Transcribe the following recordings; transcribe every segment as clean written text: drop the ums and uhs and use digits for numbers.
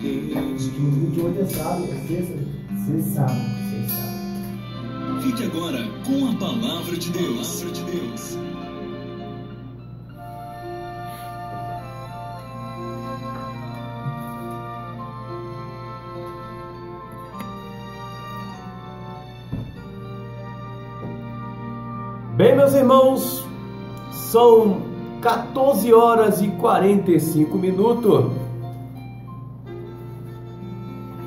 De hoje é sábado, é sexta, sábado. Fique agora com a palavra de Deus. Bem, meus irmãos, são 14 horas e 45 minutos.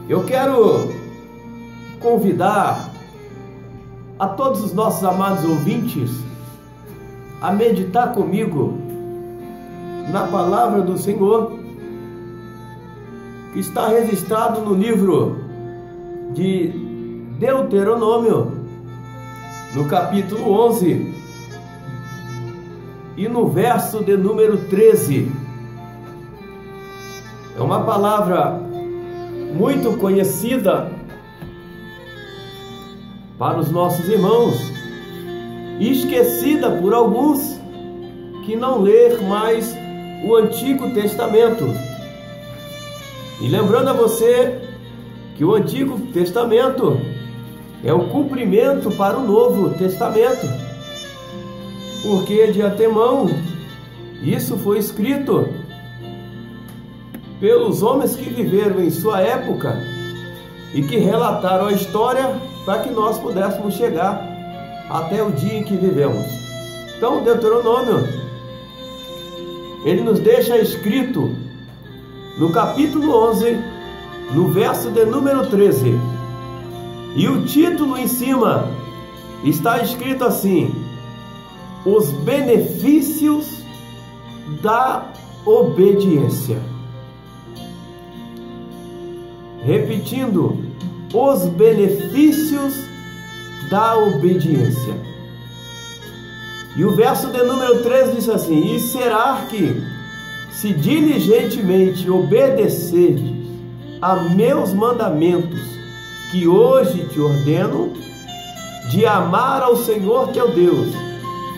Eu quero convidar a todos os nossos amados ouvintes a meditar comigo na palavra do Senhor, que está registrado no livro de Deuteronômio, no capítulo 11 e no verso de número 13. É uma palavra muito conhecida para os nossos irmãos e esquecida por alguns que não lêem mais o Antigo Testamento. E lembrando a você que o Antigo Testamento é o cumprimento para o Novo Testamento, porque de antemão isso foi escrito pelos homens que viveram em sua época e que relataram a história para que nós pudéssemos chegar até o dia em que vivemos. Então, Deuteronômio, ele nos deixa escrito no capítulo 11, no verso de número 13. E o título em cima está escrito assim: os benefícios da obediência. Repetindo, os benefícios da obediência. E o verso de número 13 diz assim: e será que, se diligentemente obedecerdes a meus mandamentos, que hoje te ordeno, de amar ao Senhor teu Deus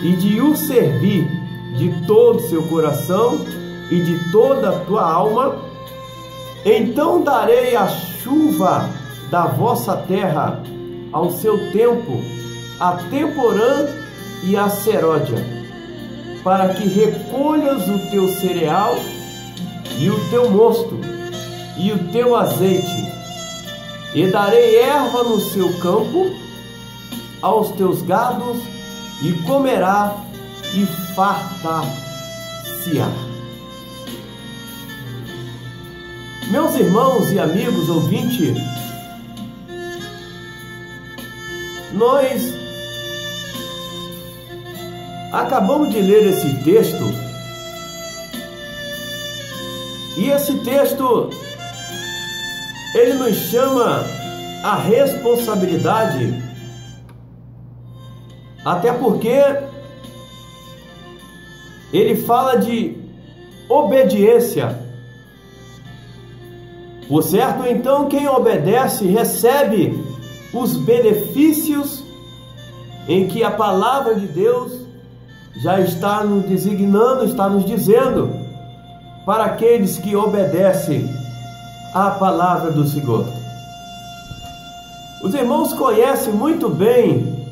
e de o servir de todo o seu coração e de toda a tua alma, então darei a chuva da vossa terra ao seu tempo, a temporã e a seródia, para que recolhas o teu cereal e o teu mosto e o teu azeite, e darei erva no seu campo aos teus gados, e comerá e fartar-se-á. Meus irmãos e amigos ouvintes, nós acabamos de ler esse texto, e esse texto ele nos chama a responsabilidade, até porque ele fala de obediência. Por certo, então, quem obedece recebe os benefícios em que a palavra de Deus já está nos designando, está nos dizendo, para aqueles que obedecem à palavra do Senhor. Os irmãos conhecem muito bem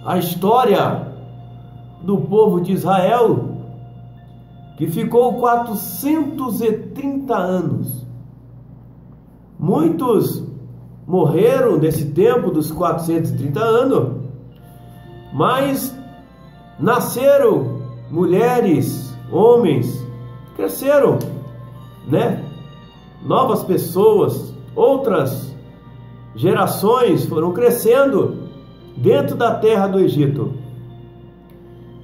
a história do povo de Israel, que ficou 430 anos. Muitos morreram nesse tempo dos 430 anos, mas nasceram mulheres, homens, cresceram, né? Novas pessoas, outras gerações foram crescendo dentro da terra do Egito.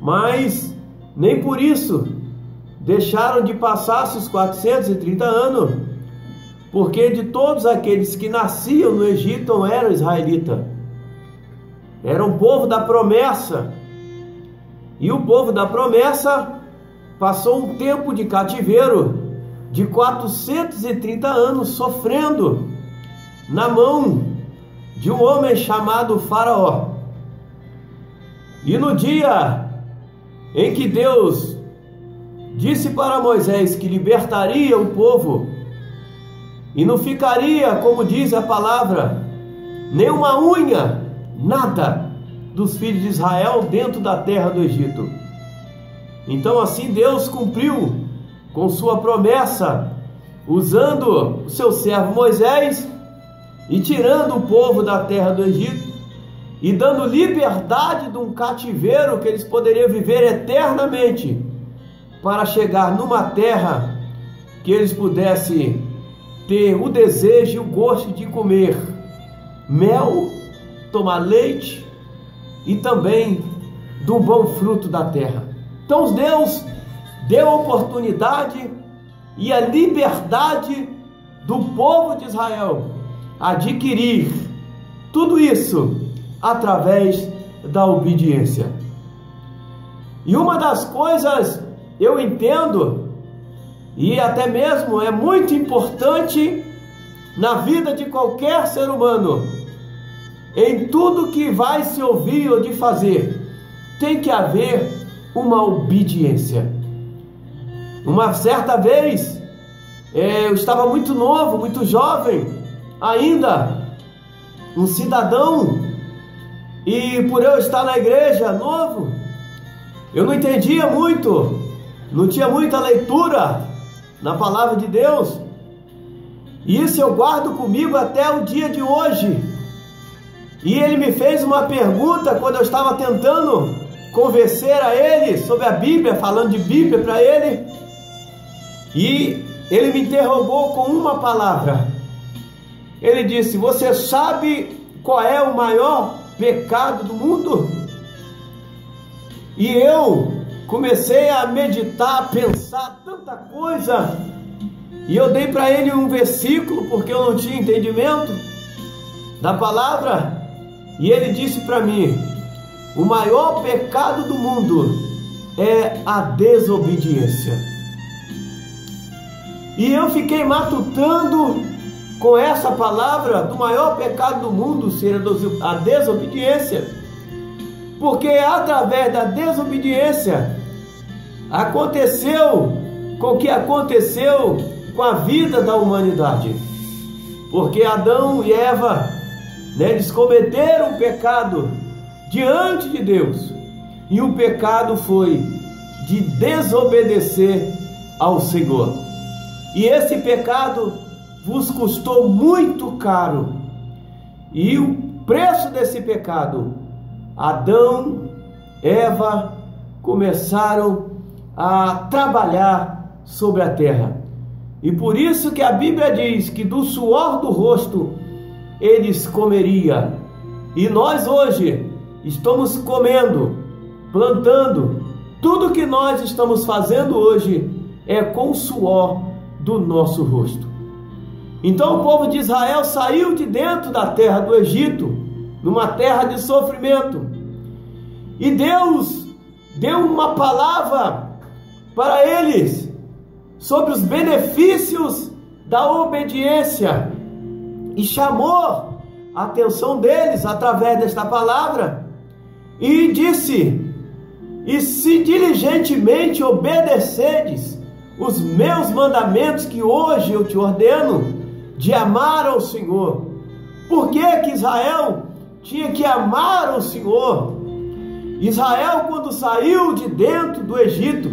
Mas nem por isso deixaram de passar esses 430 anos, porque de todos aqueles que nasciam no Egito eram israelitas. Era um povo da promessa. E o povo da promessa passou um tempo de cativeiro de 430 anos sofrendo na mão de um homem chamado Faraó. E no dia em que Deus disse para Moisés que libertaria o povo, e não ficaria, como diz a palavra, nenhuma unha, nada dos filhos de Israel dentro da terra do Egito. Então assim Deus cumpriu com sua promessa, usando o seu servo Moisés e tirando o povo da terra do Egito e dando liberdade de um cativeiro que eles poderiam viver eternamente, para chegar numa terra que eles pudessem ter o desejo e o gosto de comer mel, tomar leite e também do bom fruto da terra. Então Deus deu a oportunidade e a liberdade do povo de Israel adquirir tudo isso através da obediência. E uma das coisas eu entendo, e até mesmo é muito importante na vida de qualquer ser humano, em tudo que vai se ouvir ou de fazer, tem que haver uma obediência. Uma certa vez, eu estava muito novo, muito jovem, ainda um cidadão, e por eu estar na igreja novo, eu não entendia muito, não tinha muita leitura na palavra de Deus, e isso eu guardo comigo até o dia de hoje. E ele me fez uma pergunta quando eu estava tentando convencer a ele sobre a Bíblia, falando de Bíblia para ele, e ele me interrogou com uma palavra. Ele disse: você sabe qual é o maior pecado do mundo? E eu comecei a meditar, a pensar tanta coisa, e eu dei para ele um versículo, porque eu não tinha entendimento da palavra, e ele disse para mim: o maior pecado do mundo é a desobediência. E eu fiquei matutando com essa palavra do maior pecado do mundo ser a desobediência, porque através da desobediência aconteceu com o que aconteceu com a vida da humanidade, porque Adão e Eva, eles cometeram um pecado diante de Deus, e o pecado foi de desobedecer ao Senhor, e esse pecado vos custou muito caro, e o preço desse pecado, Adão, Eva começaram a trabalhar sobre a terra, e por isso que a Bíblia diz que do suor do rosto eles comeriam, e nós hoje estamos comendo, plantando, tudo que nós estamos fazendo hoje é com o suor do nosso rosto. Então o povo de Israel saiu de dentro da terra do Egito, numa terra de sofrimento, e Deus deu uma palavra para eles sobre os benefícios da obediência, e chamou a atenção deles através desta palavra, e disse: e se diligentemente obedecerdes os meus mandamentos que hoje eu te ordeno, de amar ao Senhor. Por que que Israel tinha que amar ao Senhor? Israel, quando saiu de dentro do Egito,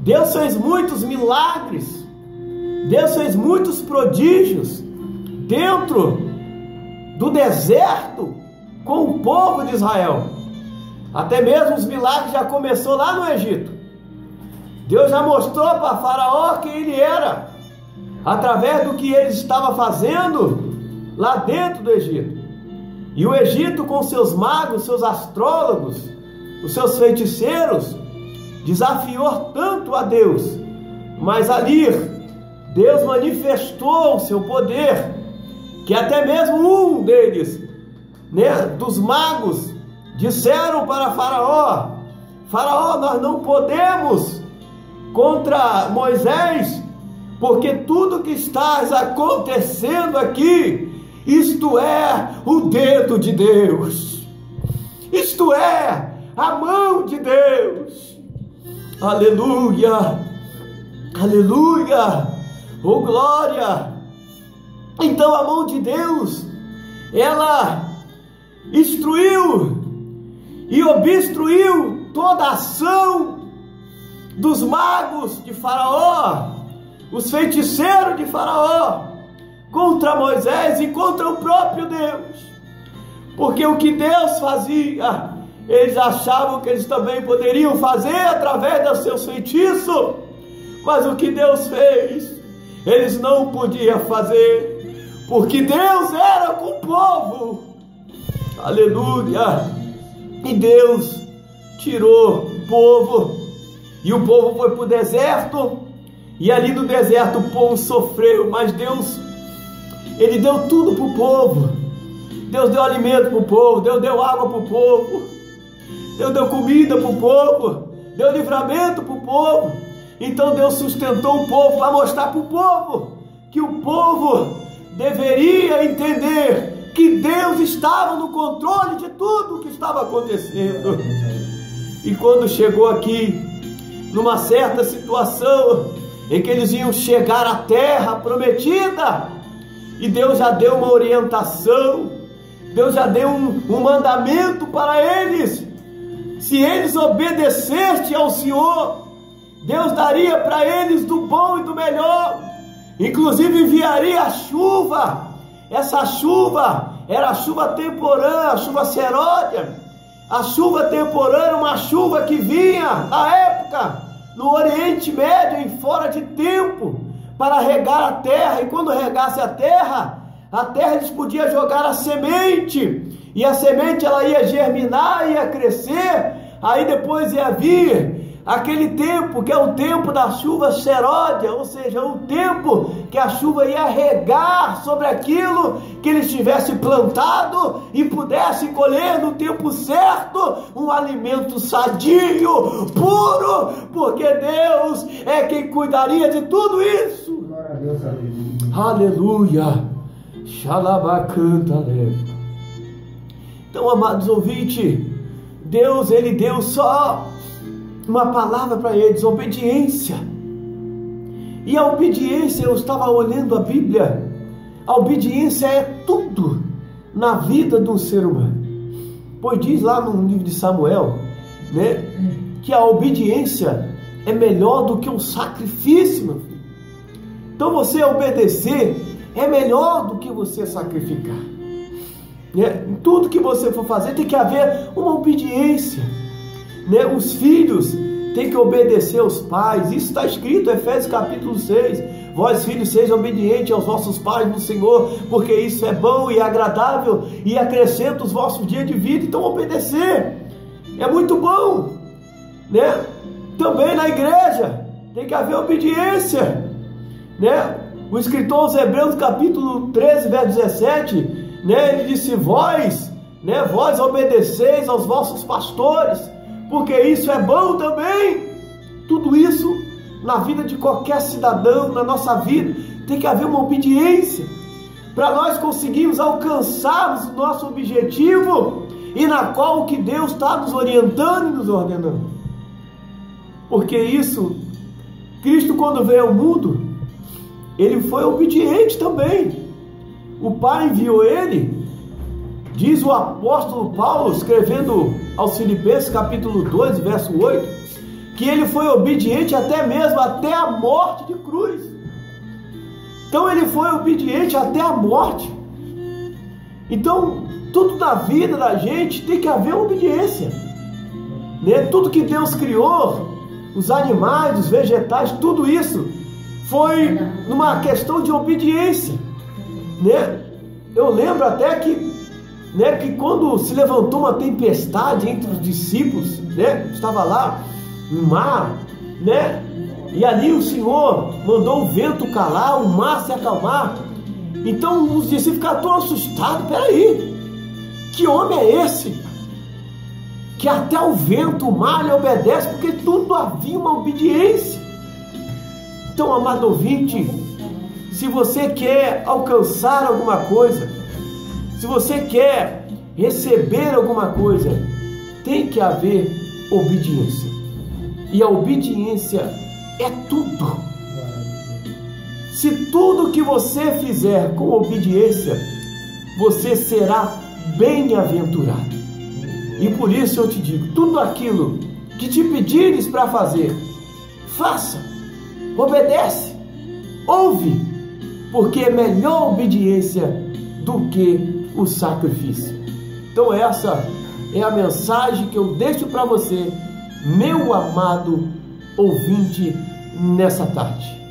Deus fez muitos milagres, Deus fez muitos prodígios dentro do deserto com o povo de Israel. Até mesmo os milagres já começou lá no Egito. Deus já mostrou para Faraó quem ele era, através do que ele estava fazendo lá dentro do Egito. E o Egito, com seus magos, seus astrólogos, os seus feiticeiros, desafiou tanto a Deus, mas ali Deus manifestou o seu poder, que até mesmo um deles, dos magos, disseram para Faraó: Faraó, nós não podemos contra Moisés, porque tudo que está acontecendo aqui, isto é o dedo de Deus, isto é a mão de Deus. Aleluia, aleluia, oh glória. Então a mão de Deus, ela instruiu e obstruiu toda a ação dos magos de Faraó, os feiticeiros de Faraó, contra Moisés e contra o próprio Deus. Porque o que Deus fazia, eles achavam que eles também poderiam fazer através dos seus feitiços, mas o que Deus fez, eles não podiam fazer, porque Deus era com o povo. Aleluia! E Deus tirou o povo, e o povo foi para o deserto, e ali no deserto o povo sofreu, mas Deus, Ele deu tudo para o povo. Deus deu alimento para o povo, Deus deu água para o povo, Deus deu comida para o povo, deu livramento para o povo. Então Deus sustentou o povo para mostrar para o povo que o povo deveria entender que Deus estava no controle de tudo o que estava acontecendo. E quando chegou aqui, numa certa situação em que eles iam chegar à terra prometida, e Deus já deu uma orientação, Deus já deu um mandamento para eles: se eles obedecessem ao Senhor, Deus daria para eles do bom e do melhor, inclusive enviaria a chuva. Essa chuva era a chuva temporã, a chuva seródia. A chuva temporã era uma chuva que vinha na época no Oriente Médio, em fora de tempo, para regar a terra. E quando regasse a terra eles podiam jogar a semente, e a semente ela ia germinar, ia crescer. Aí depois ia vir aquele tempo que é o tempo da chuva seródia, ou seja, o tempo que a chuva ia regar sobre aquilo que eles tivessem plantado e pudessem colher no tempo certo um alimento sadio, puro, porque Deus é quem cuidaria de tudo isso. Glória a Deus, aleluia. Aleluia. Xalabacanta. Então, amados ouvintes, Deus, Ele deu só uma palavra para eles: obediência. E a obediência, eu estava olhando a Bíblia, a obediência é tudo na vida do ser humano. Pois diz lá no livro de Samuel, né, que a obediência é melhor do que o sacrifício, meu filho. Então você obedecer é melhor do que você sacrificar. Em tudo que você for fazer tem que haver uma obediência. Os filhos têm que obedecer aos pais. Isso está escrito em Efésios capítulo 6. Vós, filhos, sejam obedientes aos vossos pais no Senhor, porque isso é bom e agradável e acrescenta os vossos dias de vida. Então obedecer é muito bom, Também na igreja tem que haver obediência, O escritor aos Hebreus capítulo 13, verso 17, ele disse: vós obedeceis aos vossos pastores, porque isso é bom também. Tudo isso na vida de qualquer cidadão, na nossa vida, tem que haver uma obediência, para nós conseguirmos alcançarmos o nosso objetivo, e na qual o que Deus está nos orientando e nos ordenando. Porque isso, Cristo, quando veio ao mundo, Ele foi obediente também. O Pai enviou Ele. Diz o apóstolo Paulo, escrevendo aos Filipenses capítulo 2, verso 8, que Ele foi obediente até mesmo até a morte de cruz. Então Ele foi obediente até a morte. Então tudo na vida da gente tem que haver obediência, Tudo que Deus criou, os animais, os vegetais, tudo isso foi numa questão de obediência, Eu lembro até que quando se levantou uma tempestade entre os discípulos, estava lá no mar, e ali o Senhor mandou o vento calar, o mar se acalmar. Então os discípulos ficaram tão assustados: peraí, que homem é esse? Que até o vento, o mar lhe obedece, porque tudo havia uma obediência. Então, amado ouvinte, se você quer alcançar alguma coisa, se você quer receber alguma coisa, tem que haver obediência. E a obediência é tudo. Se tudo que você fizer com obediência, você será bem-aventurado. E por isso eu te digo, tudo aquilo que te pedires para fazer, faça, obedece, ouve, porque é melhor obediência do que o sacrifício. Então essa é a mensagem que eu deixo para você, meu amado ouvinte, nessa tarde.